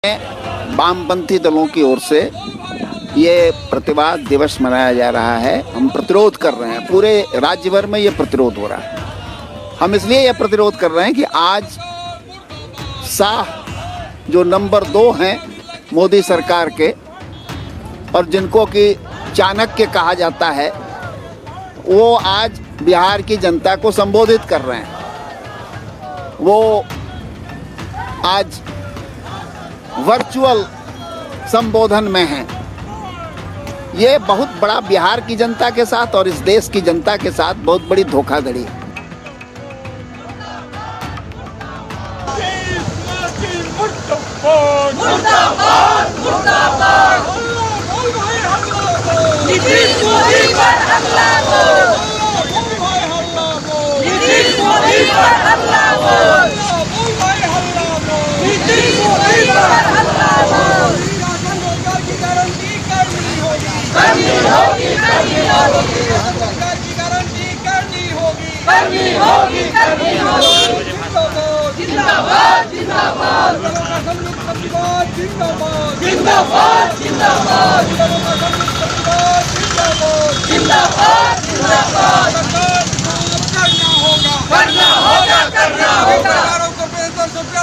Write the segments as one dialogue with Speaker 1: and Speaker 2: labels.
Speaker 1: वामपंथी दलों की ओर से ये प्रतिवाद दिवस मनाया जा रहा है। हम प्रतिरोध कर रहे हैं, पूरे राज्य भर में ये प्रतिरोध हो रहा है। हम इसलिए ये प्रतिरोध कर रहे हैं कि आज शाह जो नंबर 2 हैं मोदी सरकार के और जिनको कि चाणक्य कहा जाता है, वो आज बिहार की जनता को संबोधित कर रहे हैं। वो आज वर्चुअल संबोधन में हैं। ये बहुत बड़ा बिहार की जनता के साथ और इस देश की जनता के साथ बहुत बड़ी धोखाधड़ी है।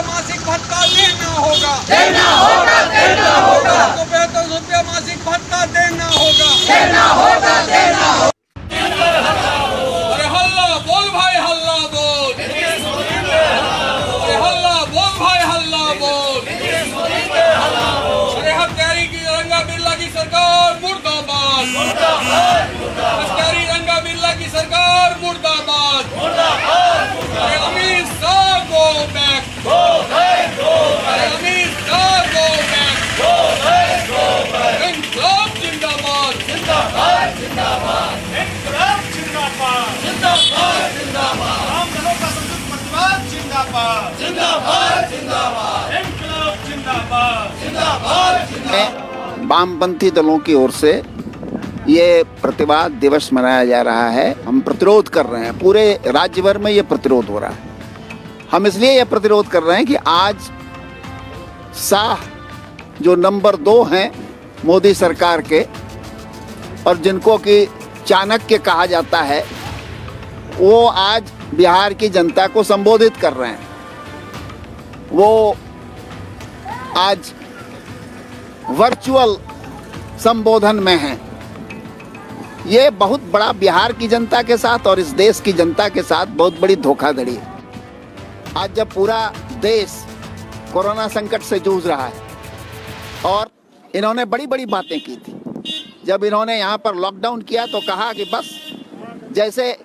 Speaker 2: मासिक भत्ता देना होगा, देना होगा, देना होगा। तो 75 रुपया मासिक भत्ता देना होगा, देना होगा, देना होगा। अरे हल्ला बोल भाई, हल्ला बोल। अरे हल्ला बोल भाई, हल्ला बोल। अरे हत्यारी की रंगा बिरला की सरकार मुर्दाबाद, हत्यारी रंगा बिरला की सरकार मुर्दाबाद। अरे अमित शाह गो बैक, अरे अमित शाह गो बैक। इंकलाब जिंदाबाद, जिंदाबाद, जिंदाबाद। इंकलाब जिंदाबाद, जिंदाबाद, जिंदाबाद। आम जनों का संयुक्त प्रतिवाद जिंदाबाद, जिंदाबाद, जिंदाबाद। इंकलाब जिंदाबाद, जिंदाबाद, जिंदाबाद।
Speaker 1: वामपंथी दलों की ओर से ये प्रतिवाद दिवस मनाया जा रहा है। हम प्रतिरोध कर रहे हैं, पूरे राज्य भर में ये प्रतिरोध हो रहा है। हम इसलिए ये प्रतिरोध कर रहे हैं कि आज शाह जो नंबर 2 हैं मोदी सरकार के और जिनको कि चाणक्य कहा जाता है, वो आज बिहार की जनता को संबोधित कर रहे हैं। वो आज वर्चुअल संबोधन में हैं। ये बहुत बड़ा बिहार की जनता के साथ और इस देश की जनता के साथ बहुत बड़ी धोखाधड़ी है। आज जब पूरा देश कोरोना संकट से जूझ रहा है और इन्होंने बड़ी बड़ी बातें की थी। जब इन्होंने यहाँ पर लॉकडाउन किया तो कहा कि बस जैसे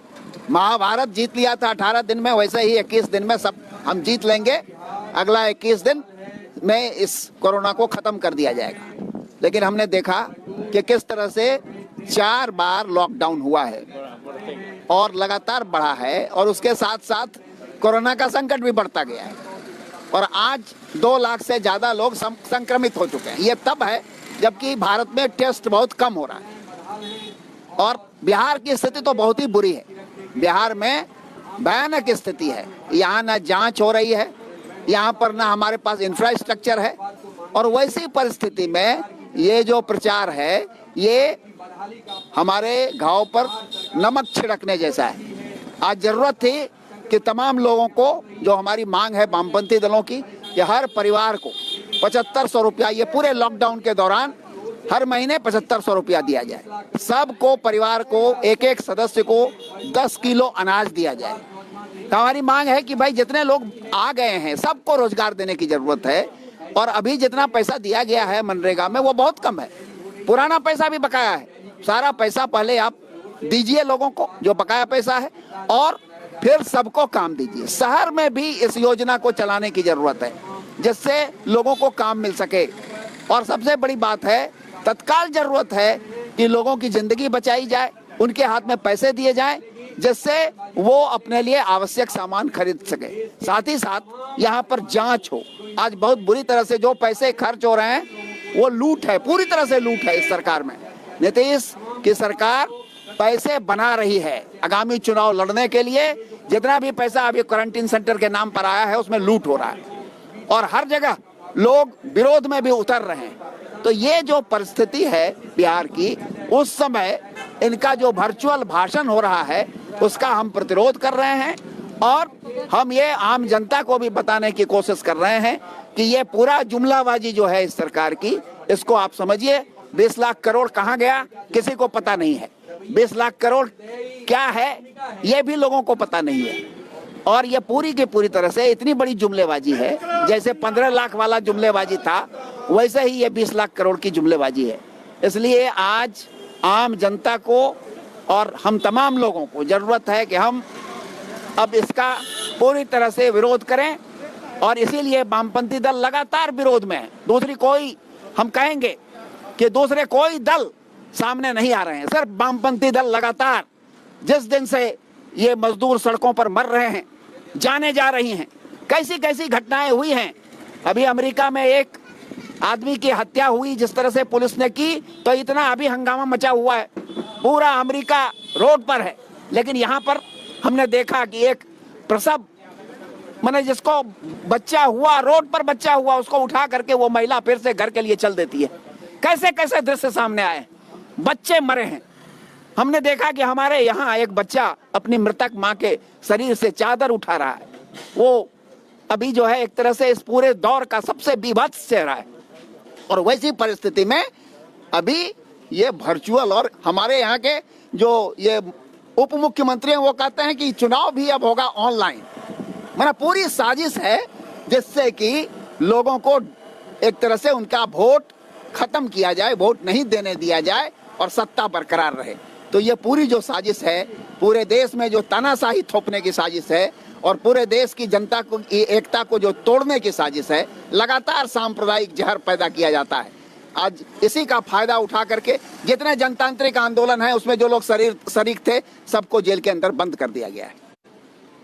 Speaker 1: महाभारत जीत लिया था 18 दिन में, वैसे ही 21 दिन में सब हम जीत लेंगे। अगला 21 दिन में इस कोरोना को ख़त्म कर दिया जाएगा। लेकिन हमने देखा कि किस तरह से 4 बार लॉकडाउन हुआ है और लगातार बढ़ा है और उसके साथ साथ कोरोना का संकट भी बढ़ता गया है और आज 2 लाख से ज़्यादा लोग संक्रमित हो चुके हैं। ये तब है जबकि भारत में टेस्ट बहुत कम हो रहा है और बिहार की स्थिति तो बहुत ही बुरी है। बिहार में भयानक स्थिति है। यहाँ ना जांच हो रही है, यहाँ पर ना हमारे पास इंफ्रास्ट्रक्चर है और वैसी परिस्थिति में ये जो प्रचार है ये हमारे घाव पर नमक छिड़कने जैसा है। आज जरूरत थी कि तमाम लोगों को, जो हमारी मांग है वामपंथी दलों की, कि हर परिवार को 7500 रुपया, ये पूरे लॉकडाउन के दौरान हर महीने 7500 रुपया दिया जाए। सबको, परिवार को, एक एक सदस्य को 10 किलो अनाज दिया जाए। तो हमारी मांग है कि भाई जितने लोग आ गए हैं सबको रोजगार देने की जरूरत है और अभी जितना पैसा दिया गया है मनरेगा में वो बहुत कम है। पुराना पैसा भी बकाया है। सारा पैसा पहले आप दीजिए लोगों को जो बकाया पैसा है और फिर सबको काम दीजिए। शहर में भी इस योजना को चलाने की जरूरत है जिससे लोगों को काम मिल सके। और सबसे बड़ी बात है, तत्काल जरूरत है कि लोगों की जिंदगी बचाई जाए, उनके हाथ में पैसे दिए जाएं जिससे वो अपने लिए आवश्यक सामान खरीद सके। साथ ही साथ यहाँ पर जांच हो। आज बहुत बुरी तरह से जो पैसे खर्च हो रहे हैं वो लूट है, पूरी तरह से लूट है इस सरकार में। नीतीश की सरकार पैसे बना रही है आगामी चुनाव लड़ने के लिए। जितना भी पैसा अभी क्वारंटीन सेंटर के नाम पर आया है उसमें लूट हो रहा है और हर जगह लोग विरोध में भी उतर रहे हैं। तो ये जो परिस्थिति है बिहार की, उस समय इनका जो वर्चुअल भाषण हो रहा है उसका हम प्रतिरोध कर रहे हैं और हम ये आम जनता को भी बताने की कोशिश कर रहे हैं कि ये पूरा जुमलाबाजी जो है इस सरकार की, इसको आप समझिए। 20 लाख करोड़ कहाँ गया किसी को पता नहीं है। 20 लाख करोड़ क्या है ये भी लोगों को पता नहीं है। और ये पूरी की पूरी तरह से इतनी बड़ी जुमलेबाजी है, जैसे 15 लाख वाला जुमलेबाजी था वैसे ही ये 20 लाख करोड़ की जुमलेबाजी है। इसलिए आज आम जनता को और हम तमाम लोगों को जरूरत है कि हम अब इसका पूरी तरह से विरोध करें और इसीलिए वामपंथी दल लगातार विरोध में है। दूसरी कोई, हम कहेंगे कि दूसरे कोई दल सामने नहीं आ रहे हैं, सिर्फ वामपंथी दल लगातार। जिस दिन से ये मजदूर सड़कों पर मर रहे हैं, जाने जा रही हैं, कैसी कैसी घटनाएं हुई हैं। अभी अमेरिका में एक आदमी की हत्या हुई जिस तरह से पुलिस ने की, तो इतना अभी हंगामा मचा हुआ है, पूरा अमेरिका रोड पर है। लेकिन यहाँ पर हमने देखा कि एक प्रसव, माने जिसको बच्चा हुआ, रोड पर बच्चा हुआ, उसको उठा करके वो महिला फिर से घर के लिए चल देती है। कैसे कैसे दृश्य सामने आए, बच्चे मरे हैं। हमने देखा कि हमारे यहाँ एक बच्चा अपनी मृतक माँ के शरीर से चादर उठा रहा है। वो अभी जो है एक तरह से इस पूरे दौर का सबसे बीभत्स चेहरा है। और वैसी परिस्थिति में अभी ये वर्चुअल, और हमारे यहाँ के जो ये उप मुख्यमंत्री हैं वो कहते हैं कि चुनाव भी अब होगा ऑनलाइन। माना पूरी साजिश है जिससे कि लोगों को एक तरह से उनका वोट खत्म किया जाए, वोट नहीं देने दिया जाए और सत्ता बरकरार रहे। तो ये पूरी जो साजिश है, पूरे देश में जो तानाशाही थोपने की साजिश है और पूरे देश की जनता को एकता को जो तोड़ने की साजिश है, लगातार सांप्रदायिक जहर पैदा किया जाता है। आज इसी का फायदा उठा करके जितने जनतांत्रिक आंदोलन है उसमें जो लोग शरीक थे सबको जेल के अंदर बंद कर दिया गया है।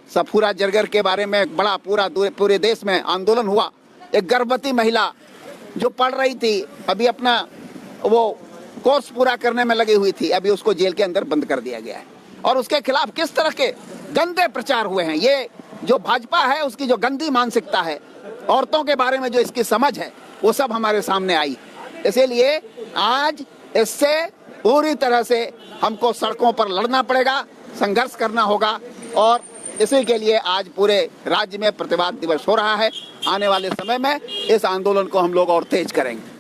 Speaker 1: सफूरा जरगर के बारे में बड़ा पूरे देश में आंदोलन हुआ। एक गर्भवती महिला जो पढ़ रही थी, अभी अपना वो कोर्स पूरा करने में लगी हुई थी, अभी उसको जेल के अंदर बंद कर दिया गया है। और उसके खिलाफ किस तरह के गंदे प्रचार हुए हैं। ये जो भाजपा है उसकी जो गंदी मानसिकता है, औरतों के बारे में जो इसकी समझ है, वो सब हमारे सामने आई। इसीलिए आज इससे पूरी तरह से हमको सड़कों पर लड़ना पड़ेगा, संघर्ष करना होगा। और इसी के लिए आज पूरे राज्य में प्रतिवाद दिवस हो रहा है। आने वाले समय में इस आंदोलन को हम लोग और तेज करेंगे।